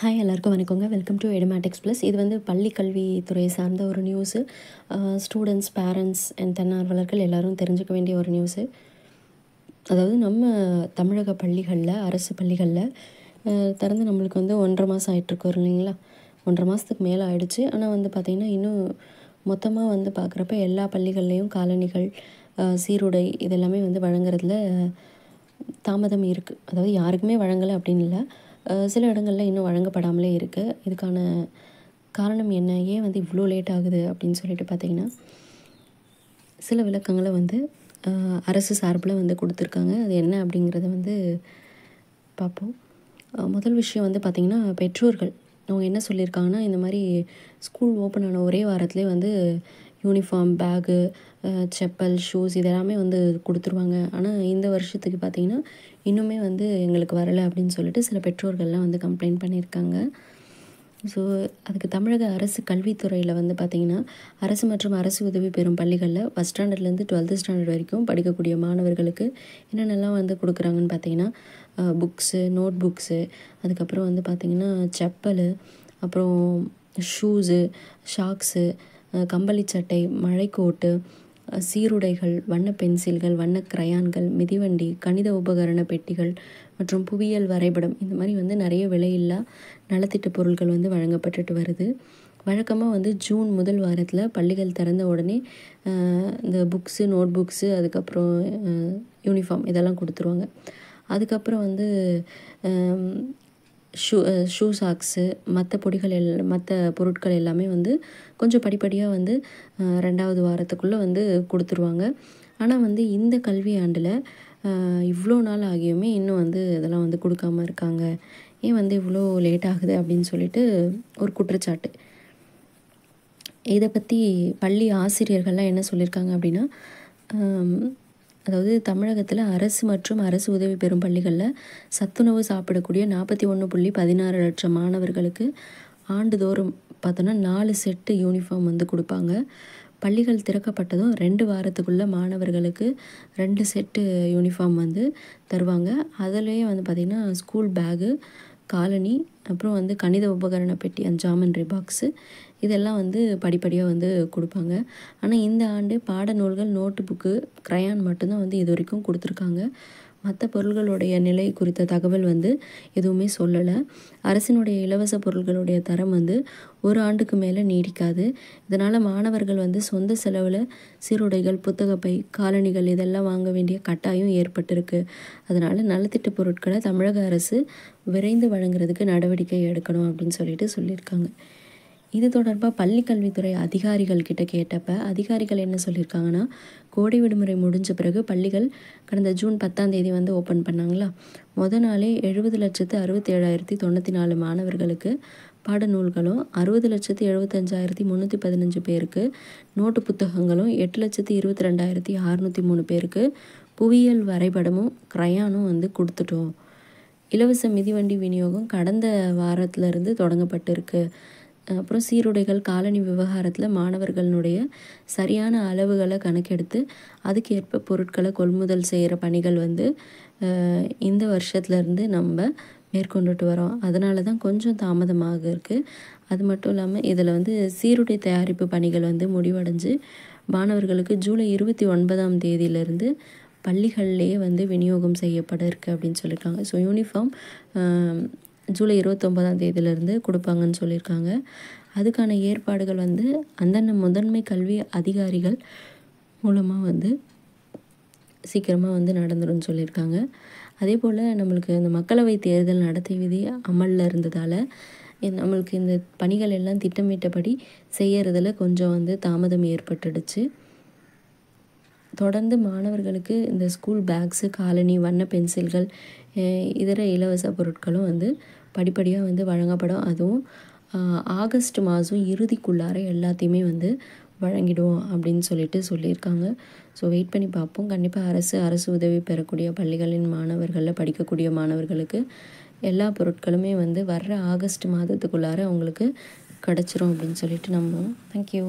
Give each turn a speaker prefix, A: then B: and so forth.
A: Hi எல்லாருக்கும் வணக்கங்க. Welcome to Edumatics plus. இது வந்து பள்ளி கல்வித்துறை சார்ந்த ஒரு நியூஸு. ஸ்டூடெண்ட்ஸ், பேரண்ட்ஸ் அண்ட் தன்னார்வலர்கள் எல்லோரும் தெரிஞ்சுக்க வேண்டிய ஒரு நியூஸு. அதாவது நம்ம தமிழக பள்ளிகளில், அரசு பள்ளிகளில் திறந்து நம்மளுக்கு வந்து 1.5 மாதம் ஆகிட்டுருக்கு இல்லைங்களா? 1.5 மாதத்துக்கு மேலே ஆகிடுச்சு. ஆனால் வந்து பார்த்திங்கன்னா இன்னும் மொத்தமாக வந்து பார்க்குறப்ப எல்லா பள்ளிகள்லேயும் காலணிகள், சீருடை இதெல்லாமே வந்து வழங்குறதுல தாமதம் இருக்குது. அதாவது யாருக்குமே வழங்கலை அப்படின்னு இல்லை, சில இடங்களில் இன்னும் வழங்கப்படாமலே இருக்குது. இதுக்கான காரணம் என்ன, ஏன் வந்து இவ்வளோ லேட் ஆகுது அப்படின்னு சொல்லிட்டு பார்த்திங்கன்னா, சில விளக்கங்களை வந்து அரசு சார்பில் வந்து கொடுத்துருக்காங்க. அது என்ன அப்படிங்கிறத வந்து பார்ப்போம். முதல் விஷயம் வந்து பார்த்திங்கன்னா, பெற்றோர்கள் அவங்க என்ன சொல்லியிருக்காங்கன்னா, இந்த மாதிரி ஸ்கூல் ஓப்பன் ஆன ஒரே வாரத்துலேயே வந்து யூனிஃபார்ம், பேகு, செப்பல், ஷூஸ் இதெல்லாமே வந்து கொடுத்துருவாங்க. ஆனால் இந்த வருஷத்துக்கு பார்த்திங்கன்னா இன்னுமே வந்து எங்களுக்கு வரலை அப்படின்னு சொல்லிட்டு சில பெற்றோர்கள்லாம் வந்து கம்ப்ளைண்ட் பண்ணியிருக்காங்க. ஸோ அதுக்கு தமிழக அரசு கல்வித்துறையில் வந்து பார்த்திங்கன்னா, அரசு மற்றும் அரசு உதவி பெறும் பள்ளிகளில் ஃபஸ்ட் ஸ்டாண்டர்ட்லேருந்து 12th ஸ்டாண்டர்ட் வரைக்கும் படிக்கக்கூடிய மாணவர்களுக்கு என்னென்னலாம் வந்து கொடுக்குறாங்கன்னு பார்த்திங்கன்னா, புக்ஸு, நோட் புக்ஸு, அதுக்கப்புறம் வந்து பார்த்திங்கன்னா செப்பல், அப்புறம் ஷூஸு, ஷாக்ஸு, கம்பளி சட்டை, மழைக்கோட்டு, சீருடைகள், வண்ண பென்சில்கள், வண்ண கிரையான்கள், மிதிவண்டி, கணித உபகரண பெட்டிகள் மற்றும் புவியியல் வரைபடம், இந்த மாதிரி வந்து நிறைய விலையில்லா நலத்திட்ட பொருட்கள் வந்து வழங்கப்பட்டுட்டு வருது. வழக்கமாக வந்து ஜூன் முதல் வாரத்தில் பள்ளிகள் திறந்த உடனே இந்த புக்ஸு, நோட் புக்ஸு, அதுக்கப்புறம் யூனிஃபார்ம் இதெல்லாம் கொடுத்துருவாங்க. அதுக்கப்புறம் வந்து ஷூ சாக்ஸு, மற்ற பொருட்கள் எல்லாமே வந்து கொஞ்சம் படிப்படியாக வந்து 2வது வாரத்துக்குள்ளே வந்து கொடுத்துருவாங்க. ஆனால் வந்து இந்த கல்வி ஆண்டில் இவ்வளோ நாள் ஆகியுமே இன்னும் வந்து இதெல்லாம் வந்து கொடுக்காம இருக்காங்க. ஏன் வந்து இவ்வளோ லேட் ஆகுது அப்படின்னு சொல்லிட்டு ஒரு குற்றச்சாட்டு. இதை பற்றி பள்ளி ஆசிரியர்கள்லாம் என்ன சொல்லியிருக்காங்க அப்படின்னா, அதாவது தமிழகத்தில் அரசு மற்றும் அரசு உதவி பெறும் பள்ளிகளில் சத்துணவு சாப்பிடக்கூடிய 41.16 லட்சம் மாணவர்களுக்கு ஆண்டுதோறும் பார்த்தோன்னா 4 செட்டு யூனிஃபார்ம் வந்து கொடுப்பாங்க. பள்ளிகள் திறக்கப்பட்டதும் 2 வாரத்துக்குள்ளே மாணவர்களுக்கு 2 செட்டு யூனிஃபார்ம் வந்து தருவாங்க. அதிலேயே வந்து பார்த்திங்கன்னா ஸ்கூல் பேகு, காலனி, அப்புறம் வந்து கணித உபகரண பெட்டி, ஜாமெண்ட்ரி பாக்ஸு இதெல்லாம் வந்து படிப்படியாக வந்து கொடுப்பாங்க. ஆனால் இந்த ஆண்டு பாடநூல்கள், நோட்டு புக்கு, கிரையான் மட்டும்தான் வந்து இது வரைக்கும் கொடுத்துருக்காங்க. மற்ற பொருள்களுடைய நிலை குறித்த தகவல் வந்து எதுவுமே சொல்லலை. அரசினுடைய இலவச பொருள்களுடைய தரம் வந்து ஒரு ஆண்டுக்கு மேலே நீடிக்காது. இதனால் மாணவர்கள் வந்து சொந்த செலவில் சீருடைகள், புத்தகப்பை, காலணிகள் இதெல்லாம் வாங்க வேண்டிய கட்டாயம் ஏற்பட்டிருக்கு. அதனால் நலத்திட்ட பொருட்களை தமிழக அரசு விரைந்து வழங்குறதுக்கு நடவடிக்கை எடுக்கணும் அப்படின்னு சொல்லியிருக்காங்க. இது தொடர்பாக பள்ளி கல்வித்துறை அதிகாரிகள் கிட்ட கேட்டப்ப அதிகாரிகள் என்ன சொல்லியிருக்காங்கன்னா, கோடை விடுமுறை முடிஞ்ச பிறகு பள்ளிகள் கடந்த ஜூன் 10ஆம் தேதி வந்து ஓப்பன் பண்ணாங்களா, நாளே 70,67,094 மாணவர்களுக்கு பாடநூல்களும், 60,75,315 பேருக்கு நோட்டு புத்தகங்களும், 8,22,603 பேருக்கு புவியியல் வரைபடமும் கிரையானும் வந்து கொடுத்துட்டோம். இலவச மிதிவண்டி விநியோகம் கடந்த வாரத்திலிருந்து தொடங்கப்பட்டிருக்கு. அப்புறம் சீருடைகள், காலனி விவகாரத்தில் மாணவர்களுடைய சரியான அளவுகளை கணக்கெடுத்து அதுக்கேற்ப பொருட்களை கொள்முதல் செய்கிற பணிகள் வந்து இந்த வருஷத்துலேருந்து நம்ம மேற்கொண்டுட்டு வரோம். அதனால தான் கொஞ்சம் தாமதமாக இருக்குது. அது மட்டும் இல்லாமல் இதில் வந்து சீருடை தயாரிப்பு பணிகள் வந்து முடிவடைஞ்சு மாணவர்களுக்கு ஜூலை 29ஆம் தேதியிலேருந்து பள்ளிகள்லேயே வந்து விநியோகம் செய்யப்பட இருக்குது அப்படின்னு சொல்லியிருக்காங்க. ஸோ யூனிஃபார்ம் ஜூலை 29ஆம் தேதியிலேருந்து கொடுப்பாங்கன்னு சொல்லியிருக்காங்க. அதுக்கான ஏற்பாடுகள் வந்து அந்தந்த முதன்மை கல்வி அதிகாரிகள் மூலமாக வந்து சீக்கிரமாக வந்து நடந்துரும்னு சொல்லியிருக்காங்க. அதே போல் நம்மளுக்கு இந்த மக்களவை தேர்தல் நடத்தை விதி அமலில் இருந்ததால் நம்மளுக்கு இந்த பணிகள் எல்லாம் திட்டமிட்டபடி செய்யறதில் கொஞ்சம் வந்து தாமதம் ஏற்பட்டுடுச்சு. தொடர்ந்து மாணவர்களுக்கு இந்த ஸ்கூல் பேக்ஸு, காலனி, வண்ண பென்சில்கள், இதர இலவச பொருட்களும் வந்து படிப்படியாக வந்து வழங்கப்படும். அதுவும் ஆகஸ்ட் மாதம் இறுதிக்குள்ளார எல்லாத்தையுமே வந்து வழங்கிடுவோம் அப்படின்னு சொல்லியிருக்காங்க. ஸோ வெயிட் பண்ணி பார்ப்போம். கண்டிப்பாக அரசு உதவி பெறக்கூடிய பள்ளிகளின் மாணவர்களில் படிக்கக்கூடிய மாணவர்களுக்கு எல்லா பொருட்களுமே வந்து வர்ற ஆகஸ்ட் மாதத்துக்குள்ளார அவங்களுக்கு கிடச்சிரும் அப்படின்னு சொல்லிட்டு நம்புவோம். தேங்க்யூ.